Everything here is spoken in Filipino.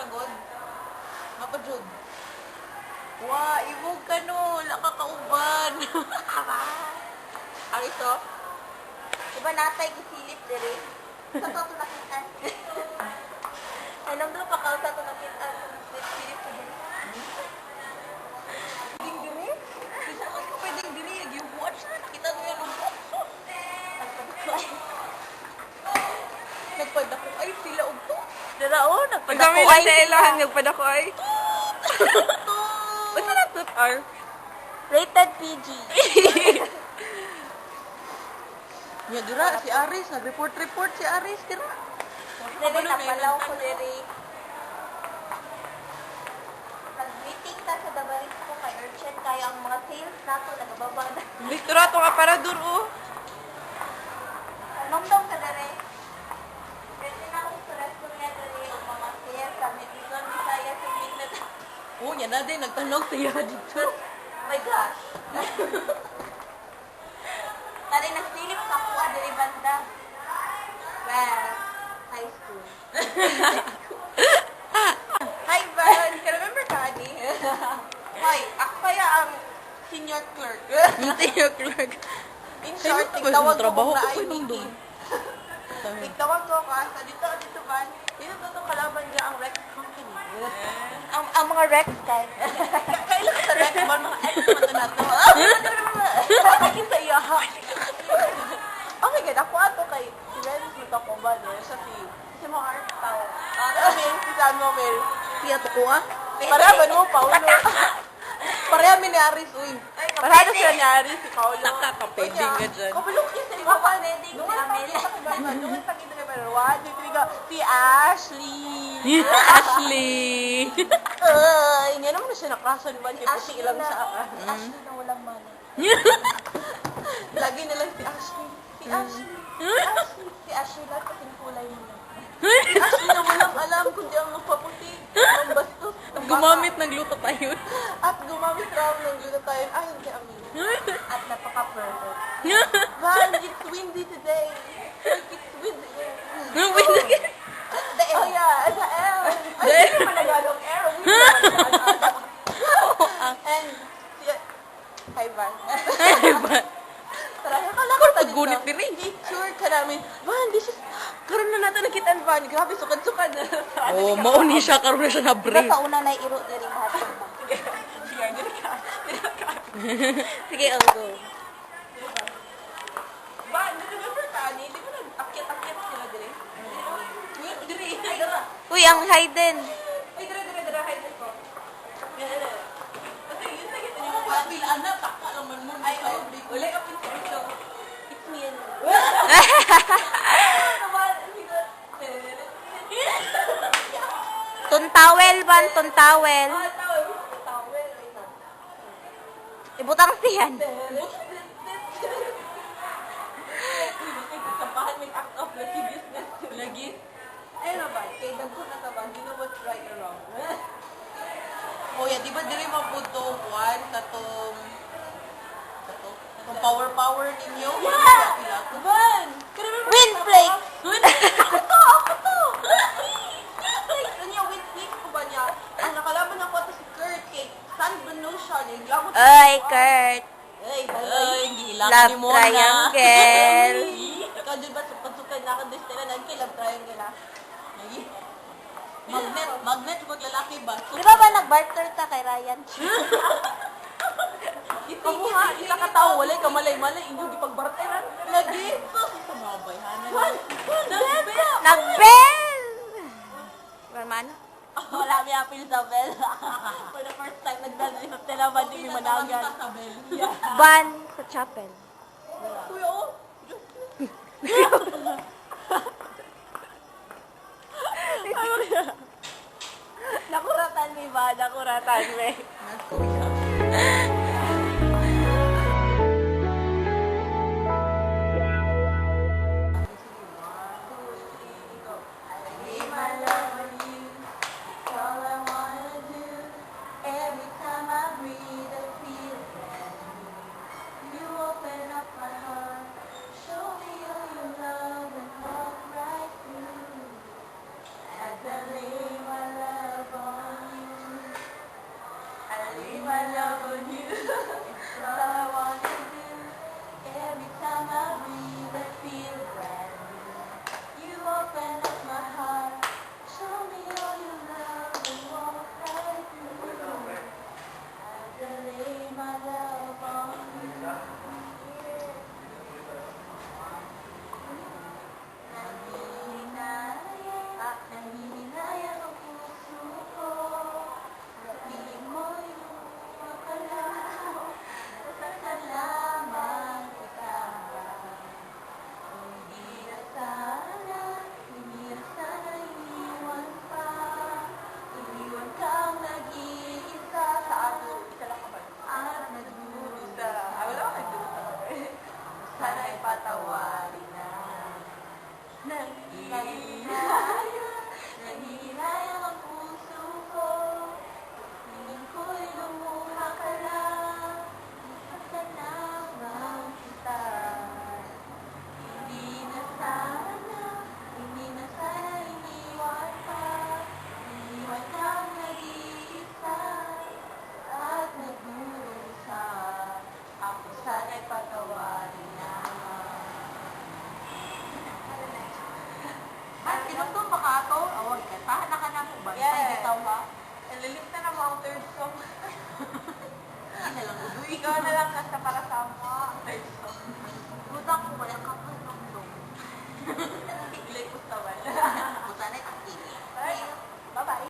God. Mapadjud. Wa, ibog ka no. Nakakauban. Ang ito? Diba natay gisilip diri? Sa to nakita. Anong doon pa ka sa to nakita? Silip ko diri. Pwedeng diri? Bisa ko pwedeng diri. You watch na. Nakita mo yan. Nagpadako. Ay, sila og to. Darao, Pagkami lang sa ilahan, nagpadako ay. Basta na tut are. Rated PG. Nya dira si Aris. Nag-report si Aris. Dira. Dili napalaw ko diri. Nag-meeting ta sa Dabaris ko kay Urchin kaya ang mga sales nato nagababa na. Bistura to aparador oh. Nomdom ka dere. Pwede na akong sa restaurant dere o mga sales sa Medicon, Bisaya, Sumin na. Oh, nya na din. Nagtanong siya dito. My gosh. Tari nagsilip sa kuha dere banda. Well, high school. Hi, Van. Can remember Kani? Hi, ako kaya ang senior clerk. Hindi yung clerk. In short, Ay, tigtawag ko trabaho kung ko na-I nung meeting. doon. Tigtawag ko ka, sa dito, Van. Dito to kalaban niya ang rec company. Ang mga Rex guys. Kailan sa rec ba? Mga ex naman na to. Ay, sa iya, ha? Okay, good. Ako ato kay si Renz mo ba niya sa si mo art tao. Si San Mel. Siya to ko ah. Para ba no, Paulo? Pareha mi ni Aris, uy. Pareha siya ni Aris, si Paulo. Nakakapeding ka dyan. Kabulok yun sa iba pa. Nungan pa kita ko ba? Nungan pa kita ko ba? One, two, three, go. Si Ashley. Ashley. Hindi naman na siya nakrasan ba? Kaya puti ilang sa akin. Ashley na walang mali. Lagi na lang si Ashley. Si Ashley. Si Ashley lang kasing kulay mo lang. Si Ashley na walang alam kung di ang magpaputi. Ang bastos. ng baka. Gumamit ng luto tayo. At gumamit raw ng glutathione. Ay, hindi amin. At napaka-perfect. Van, it's windy today. It's windy. The Oh end. yeah, the air. Ay, hindi naman nagalong air. Windy naman. And, yeah. Hi, Van. Tara, nakala ko Paggunit din rin. Sure ka namin. Van, this is... Karoon na natin nakitaan, Van. Grabe, sukad-sukad. Oh, mauni siya, karoon na siya na Diba break. sa una na iro diri lahat ng mga. Sige, I'll go. Van, remember ka, ni? Di ba nag-akyat-akyat sila dire? Dire, ay, dara. Uy, ang Hayden. Ay, dara, hi, ko. Kasi yun sa kita niyo, pila anak, takka naman mo. Ay, uli ka pinto. It's me and Tuntawel ban, tuntawel. Ibutang siyan. Sampahan may act of lasciviousness. Lagi? Ayun na ba? Kay dagko na ka ba? You know what's right or wrong? Oh, yeah, di ba dili maputong kwan katong power ninyo? Yeah! Ban! Windflake. Ako to! Kanya, windflake ko ba niya? Ang nakalaban ako ito si Kurt kay San Venusia niya. Glamot Ay, Kurt. Ay, gilang Love ni Mona. triangle. Ikaw dyan ba sa pagsukan na akong distila na love triangle ha? Lagi? Magnet kung lalaki ba? Di ba ba nag-barter ta kay Ryan? Kamu ha, isa ka tao, walay ka malay-malay, inyong ipagbarteran. Lagi? Sa mga bayhanan. Nag-bell! Hermano? Wala may apil sa bell. For the first time, nagdala sa teleban di managan. Ban sa chapel. Kuya, oh. Nakuratan ni ba? Nakuratan ni. Every time I breathe, I feel you open up my heart, show me all your love and walk right through. I believe my love Nangihinayang ang puso ko. Tingin ko'y lumuha ka lang. Isa ka namang kita. Hindi na sana iniwan ka. Iniwan kang nag-iisa at nagdurusa. Ako sana'y patawarin naman. Mas, kinugtong ba ka ito? Awag ka. Tahan na ka na po ba? Yes. Ay, bitaw ba? Lilit na naman ang third song. Hindi na lang uloy. Ikaw na lang kanta para sa mo. Budang ko ba yung